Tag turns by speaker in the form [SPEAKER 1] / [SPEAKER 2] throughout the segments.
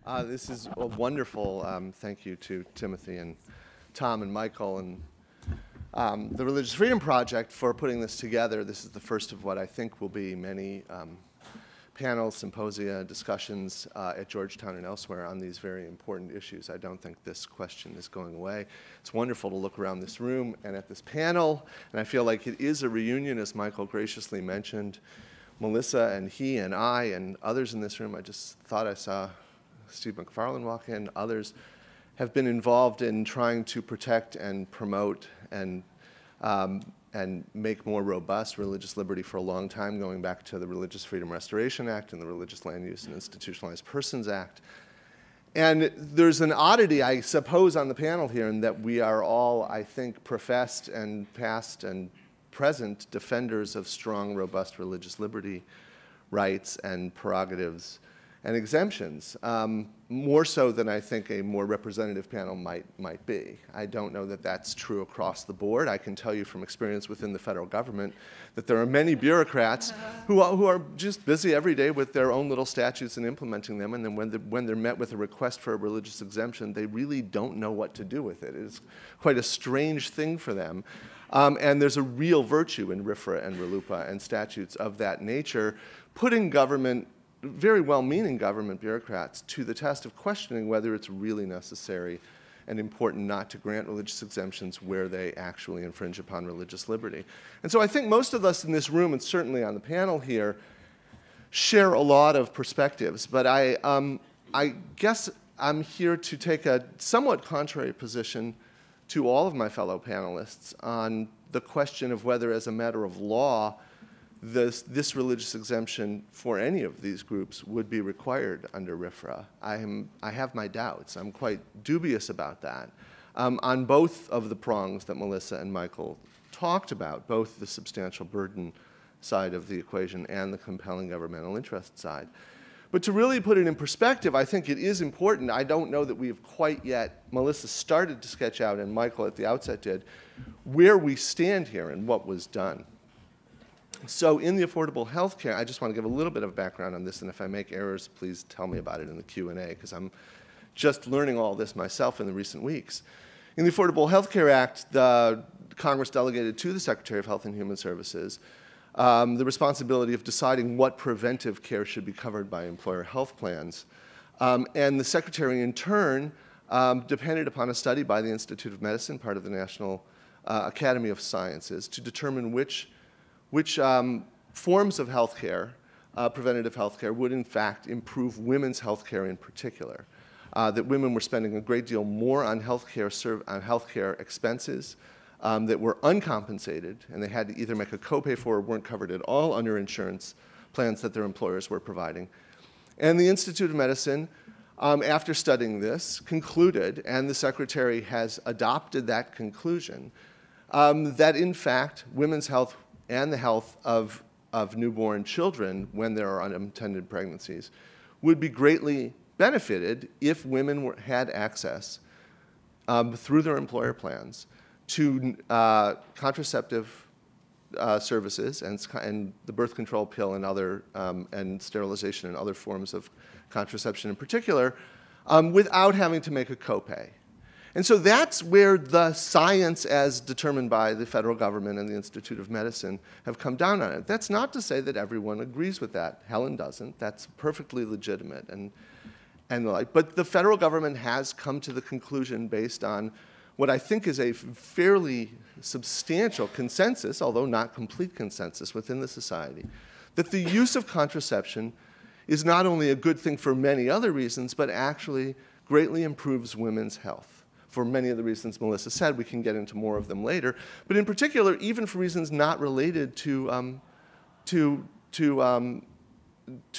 [SPEAKER 1] This is a wonderful thank you to Timothy and Tom and Michael and the Religious Freedom Project for putting this together. This is the first of what I think will be many panels, symposia, discussions at Georgetown and elsewhere on these very important issues. I don't think this question is going away. It's wonderful to look around this room and at this panel, and I feel like it is a reunion, as Michael graciously mentioned. Melissa and he and I and others in this room, I just thought I saw Steve McFarland walk in, others have been involved in trying to protect and promote and make more robust religious liberty for a long time, going back to the Religious Freedom Restoration Act and the Religious Land Use and Institutionalized Persons Act. And there's an oddity, I suppose, on the panel here in that we are all, I think, professed and past and present defenders of strong, robust religious liberty rights and prerogatives and exemptions, more so than I think a more representative panel might be. I don't know that that's true across the board. I can tell you from experience within the federal government that there are many bureaucrats who are just busy every day with their own little statutes and implementing them, and then when they're met with a request for a religious exemption, they really don't know what to do with it. It's quite a strange thing for them. And there's a real virtue in RFRA and RLUIPA and statutes of that nature, putting government, very well-meaning government bureaucrats, to the test of questioning whether it's really necessary and important not to grant religious exemptions where they actually infringe upon religious liberty. And so I think most of us in this room, and certainly on the panel here, share a lot of perspectives. But I guess I'm here to take a somewhat contrary position to all of my fellow panelists on the question of whether, as a matter of law, this religious exemption for any of these groups would be required under RFRA. I have my doubts. I'm quite dubious about that on both of the prongs that Melissa and Michael talked about, both the substantial burden side of the equation and the compelling governmental interest side. But to really put it in perspective, I think it is important. I don't know that we have quite yet, Melissa started to sketch out, and Michael at the outset did, where we stand here and what was done. So in the affordable health care, I just want to give a little bit of background on this, and if I make errors, please tell me about it in the Q&A, because I'm just learning all this myself in the recent weeks. In the Affordable Health Care Act, the Congress delegated to the Secretary of Health and Human Services the responsibility of deciding what preventive care should be covered by employer health plans. And the Secretary, in turn, depended upon a study by the Institute of Medicine, part of the National Academy of Sciences, to determine which forms of health care, preventative health care, would in fact improve women's health care in particular. That women were spending a great deal more on health care expenses that were uncompensated, and they had to either make a copay for or weren't covered at all under insurance plans that their employers were providing. And the Institute of Medicine, after studying this, concluded, and the Secretary has adopted that conclusion, that in fact women's health and the health of newborn children when there are unintended pregnancies would be greatly benefited if women had access through their employer plans to contraceptive services and the birth control pill and other and sterilization and other forms of contraception in particular, without having to make a copay. And so that's where the science, as determined by the federal government and the Institute of Medicine, have come down on it. That's not to say that everyone agrees with that. Helen doesn't. That's perfectly legitimate and the like. But the federal government has come to the conclusion based on what I think is a fairly substantial consensus, although not complete consensus within the society, that the use of contraception is not only a good thing for many other reasons, but actually greatly improves women's health. For many of the reasons Melissa said, we can get into more of them later, but in particular, even for reasons not related to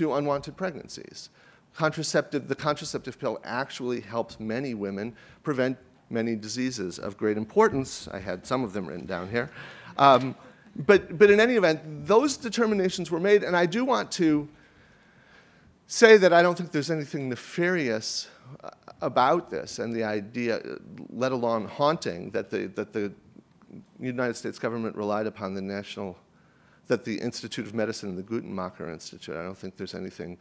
[SPEAKER 1] unwanted pregnancies. The contraceptive pill actually helps many women prevent many diseases of great importance. I had some of them written down here. But in any event, those determinations were made, and I do want to say that I don't think there's anything nefarious about this and the idea, let alone haunting, that the United States government relied upon the that the Institute of Medicine and the Guttmacher Institute. I don't think there's anything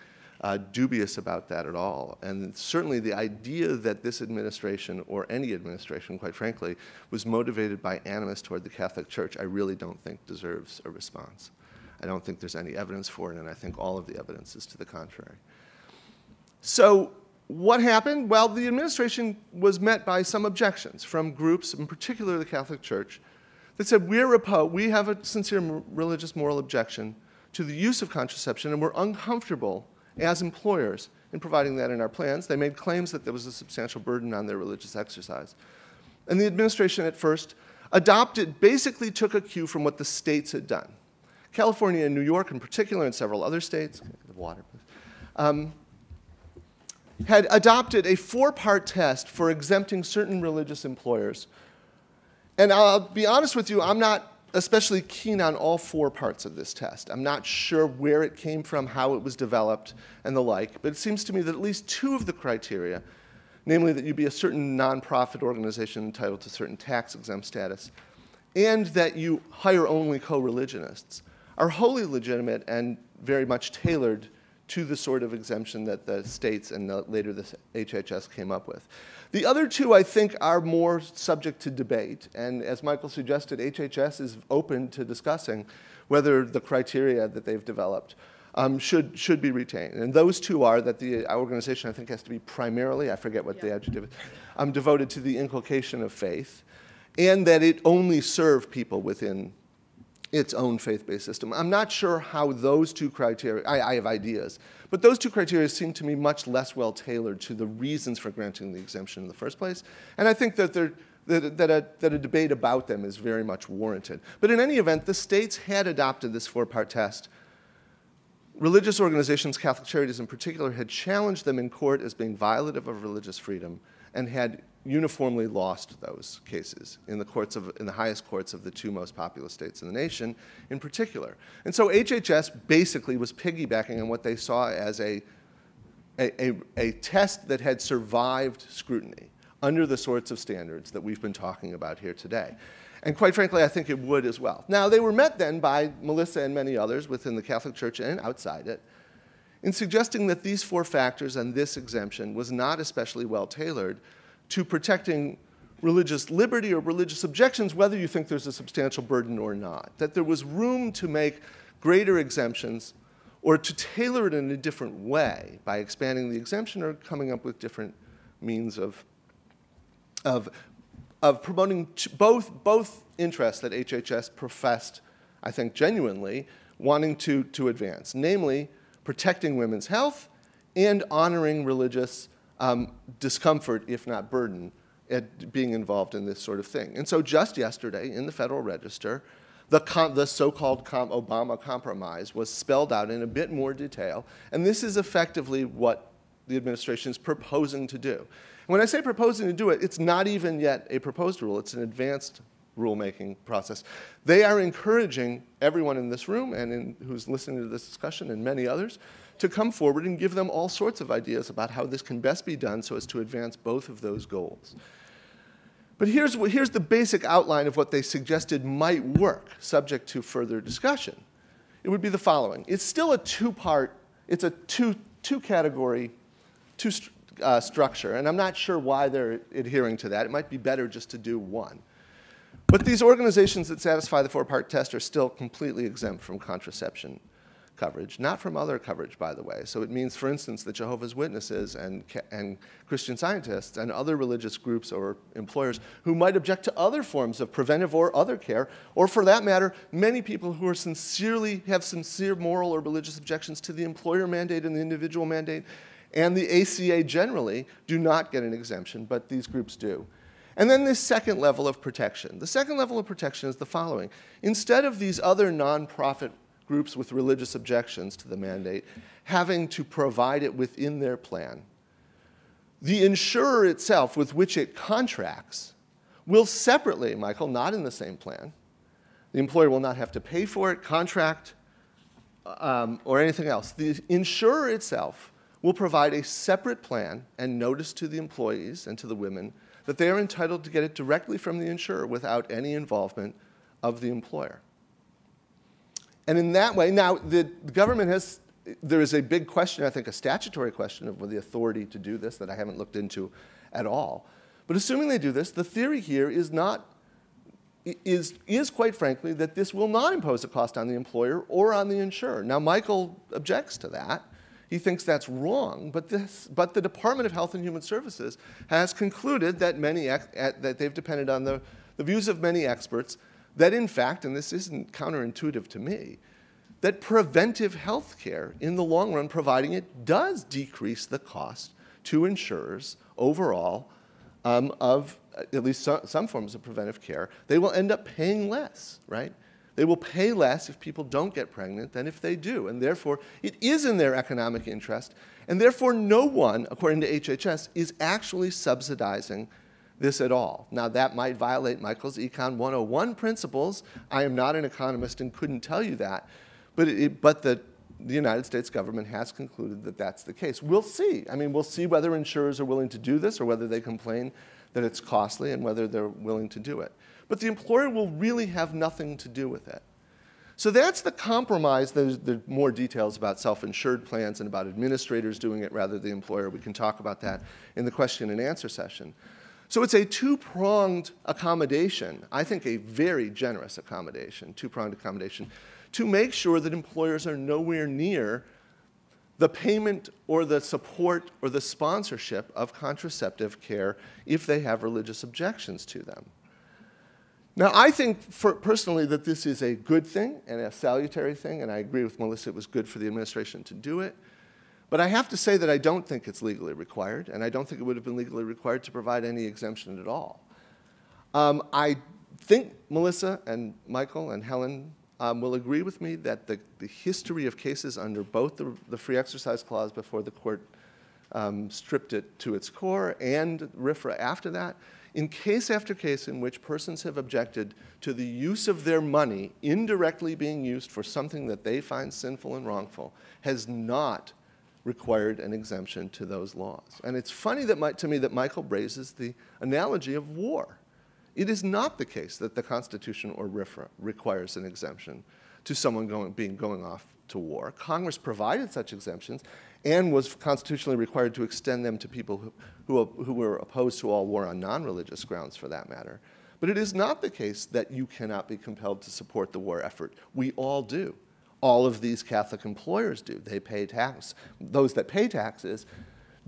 [SPEAKER 1] dubious about that at all. And certainly the idea that this administration, or any administration, quite frankly, was motivated by animus toward the Catholic Church, I really don't think deserves a response. I don't think there's any evidence for it, and I think all of the evidence is to the contrary. So what happened? Well, the administration was met by some objections from groups, in particular the Catholic Church, that said, we have a sincere religious moral objection to the use of contraception, and we're uncomfortable as employers in providing that in our plans. They made claims that there was a substantial burden on their religious exercise. And the administration at first basically took a cue from what the states had done. California and New York in particular, and several other states, had adopted a 4-part test for exempting certain religious employers. And I'll be honest with you, I'm not especially keen on all 4 parts of this test. I'm not sure where it came from, how it was developed, and the like, but it seems to me that at least 2 of the criteria, namely that you be a certain nonprofit organization entitled to certain tax-exempt status, and that you hire only co-religionists, are wholly legitimate and very much tailored to the sort of exemption that the states and later the HHS came up with. The other 2, I think, are more subject to debate, and as Michael suggested, HHS is open to discussing whether the criteria that they've developed should be retained. And those 2 are that the organization, I think, has to be primarily, I forget what the adjective is, devoted to the inculcation of faith, and that it only serve people within its own faith-based system. I'm not sure how those 2 criteria, I have ideas, but those 2 criteria seem to me much less well tailored to the reasons for granting the exemption in the first place, and I think that, that a debate about them is very much warranted. But in any event, the states had adopted this 4-part test. Religious organizations, Catholic Charities in particular, had challenged them in court as being violative of religious freedom and had uniformly lost those cases in the highest courts of the 2 most populous states in the nation in particular. And so HHS basically was piggybacking on what they saw as a test that had survived scrutiny under the sorts of standards that we've been talking about here today. And quite frankly, I think it would as well. Now, they were met then by Melissa and many others within the Catholic Church and outside it in suggesting that these 4 factors and this exemption was not especially well tailored to protecting religious liberty or religious objections, whether you think there's a substantial burden or not. That there was room to make greater exemptions or to tailor it in a different way by expanding the exemption or coming up with different means of promoting both interests that HHS professed, I think genuinely, wanting to advance, namely protecting women's health and honoring religious discomfort, if not burden, at being involved in this sort of thing. And so just yesterday, in the Federal Register, the so-called Obama compromise was spelled out in a bit more detail, and this is effectively what the administration is proposing to do. And when I say proposing to do it, it's not even yet a proposed rule, it's an advanced rulemaking process. They are encouraging everyone in this room and who's listening to this discussion and many others to come forward and give them all sorts of ideas about how this can best be done so as to advance both of those goals. But here's the basic outline of what they suggested might work, subject to further discussion. It would be the following. It's still a 2-part, it's a two-category structure, and I'm not sure why they're adhering to that. It might be better just to do 1. But these organizations that satisfy the 4-part test are still completely exempt from contraception coverage, not from other coverage, by the way. So it means, for instance, that Jehovah's Witnesses and Christian Scientists and other religious groups or employers who might object to other forms of preventive or other care, or for that matter, many people who are have sincere moral or religious objections to the employer mandate and the individual mandate and the ACA generally, do not get an exemption, but these groups do. And then this second level of protection. The second level of protection is the following. Instead of these other nonprofit groups with religious objections to the mandate having to provide it within their plan, the insurer itself with which it contracts will separately, Michael, not in the same plan. The employer will not have to pay for it, contract, or anything else. The insurer itself will provide a separate plan and notice to the employees and to the women that they are entitled to get it directly from the insurer without any involvement of the employer. And in that way, now the government has, there is a big question, I think a statutory question of the authority to do this that I haven't looked into at all. But assuming they do this, the theory here is quite frankly that this will not impose a cost on the employer or on the insurer. Now, Michael objects to that. He thinks that's wrong, but the Department of Health and Human Services has concluded that that they've depended on the views of many experts that in fact, and this isn't counterintuitive to me, that preventive health care in the long run, providing it does decrease the cost to insurers overall of at least some forms of preventive care. They will end up paying less, right? They will pay less if people don't get pregnant than if they do. And therefore, it is in their economic interest. And therefore, no one, according to HHS, is actually subsidizing this at all. Now, that might violate Michael's Econ 101 principles. I am not an economist and couldn't tell you that. But the United States government has concluded that that's the case. We'll see. I mean, we'll see whether insurers are willing to do this or whether they complain that it's costly and whether they're willing to do it. But the employer will really have nothing to do with it. So that's the compromise. There's more details about self-insured plans and about administrators doing it rather than the employer. We can talk about that in the question and answer session. So it's a two-pronged accommodation, I think a very generous accommodation, two-pronged accommodation, to make sure that employers are nowhere near the payment or the support or the sponsorship of contraceptive care if they have religious objections to them. Now, I think personally that this is a good thing and a salutary thing, and I agree with Melissa, it was good for the administration to do it. But I have to say that I don't think it's legally required, and I don't think it would have been legally required to provide any exemption at all. I think Melissa and Michael and Helen will agree with me that the history of cases under both the Free Exercise Clause before the court stripped it to its core and RFRA after that, in case after case in which persons have objected to the use of their money indirectly being used for something that they find sinful and wrongful, has not required an exemption to those laws. And it's funny to me that Michael raises the analogy of war. It is not the case that the Constitution or RFRA requires an exemption to someone going off to war. Congress provided such exemptions and was constitutionally required to extend them to people who were opposed to all war on non-religious grounds, for that matter. But it is not the case that you cannot be compelled to support the war effort. We all do. All of these Catholic employers do. They pay tax. Those that pay taxes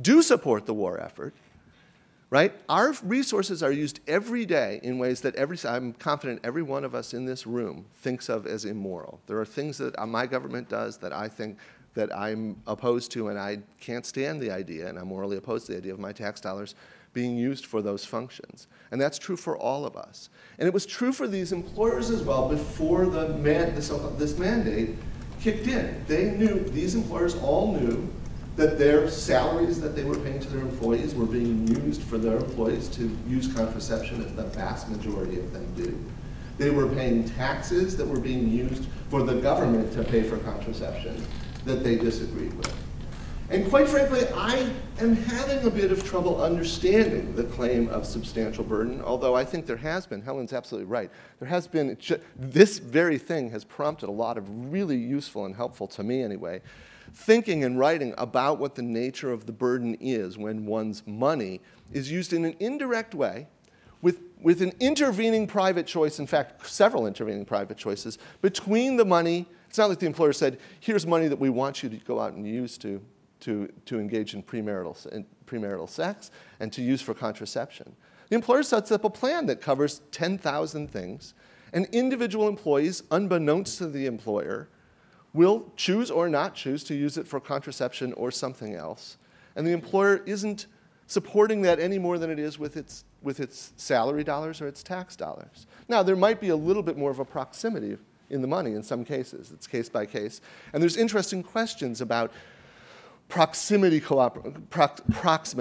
[SPEAKER 1] do support the war effort, right? Our resources are used every day in ways that I'm confident every one of us in this room thinks of as immoral. There are things that my government does that I think that I'm opposed to, and I can't stand the idea, and I'm morally opposed to the idea of my tax dollars being used for those functions. And that's true for all of us. And it was true for these employers as well before this mandate kicked in. They knew, these employers all knew that their salaries that they were paying to their employees were being used for their employees to use contraception, as the vast majority of them do. They were paying taxes that were being used for the government to pay for contraception that they disagreed with. And quite frankly, I am having a bit of trouble understanding the claim of substantial burden, although I think there has been, Helen's absolutely right, there has been, this very thing has prompted a lot of really useful and helpful, to me anyway, thinking and writing about what the nature of the burden is when one's money is used in an indirect way with an intervening private choice, in fact, several intervening private choices, between the money. It's not like the employer said, here's money that we want you to go out and use to engage in premarital sex and to use for contraception. The employer sets up a plan that covers 10,000 things, and individual employees, unbeknownst to the employer, will choose or not choose to use it for contraception or something else. And the employer isn't supporting that any more than it is with its salary dollars or its tax dollars. Now, there might be a little bit more of a proximity in the money in some cases. It's case by case. And there's interesting questions about proximate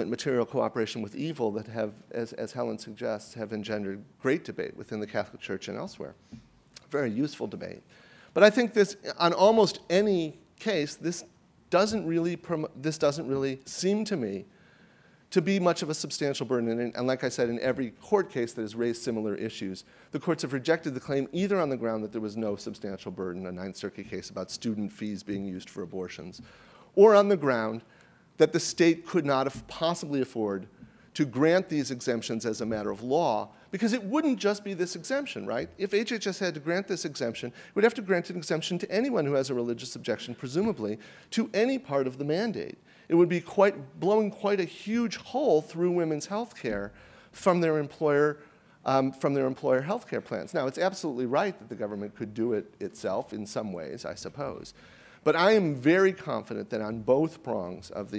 [SPEAKER 1] material cooperation with evil that have, as Helen suggests, have engendered great debate within the Catholic Church and elsewhere. Very useful debate. But I think this, on almost any case, this doesn't really seem to me to be much of a substantial burden. And like I said, in every court case that has raised similar issues, the courts have rejected the claim either on the ground that there was no substantial burden, a Ninth Circuit case about student fees being used for abortions, or on the ground that the state could not have possibly afford to grant these exemptions as a matter of law, because it wouldn't just be this exemption, right? If HHS had to grant this exemption, it would have to grant an exemption to anyone who has a religious objection, presumably, to any part of the mandate. It would be blowing quite a huge hole through women's health care from their employer health care plans. Now, it's absolutely right that the government could do it itself in some ways, I suppose. But I am very confident that on both prongs of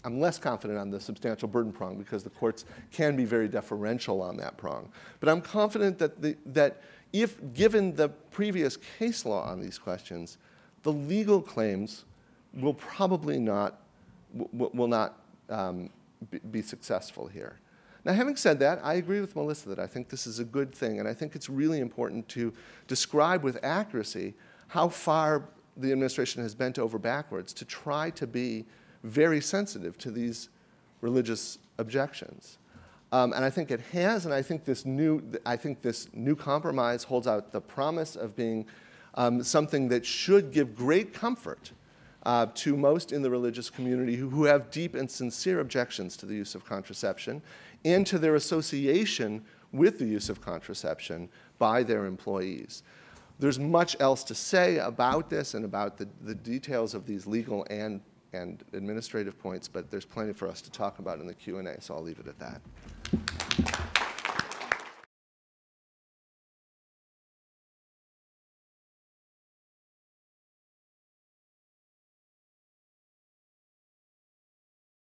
[SPEAKER 1] I'm less confident on the substantial burden prong because the courts can be very deferential on that prong. But I'm confident that if given the previous case law on these questions, the legal claims will probably not be successful here. Now, having said that, I agree with Melissa that I think this is a good thing, and I think it's really important to describe with accuracy how far the administration has bent over backwards to try to be very sensitive to these religious objections. And I think it has, and I think this new compromise holds out the promise of being something that should give great comfort to most in the religious community who have deep and sincere objections to the use of contraception and to their association with the use of contraception by their employees. There's much else to say about this and about the details of these legal and administrative points, but there's plenty for us to talk about in the Q&A, so I'll leave it at that.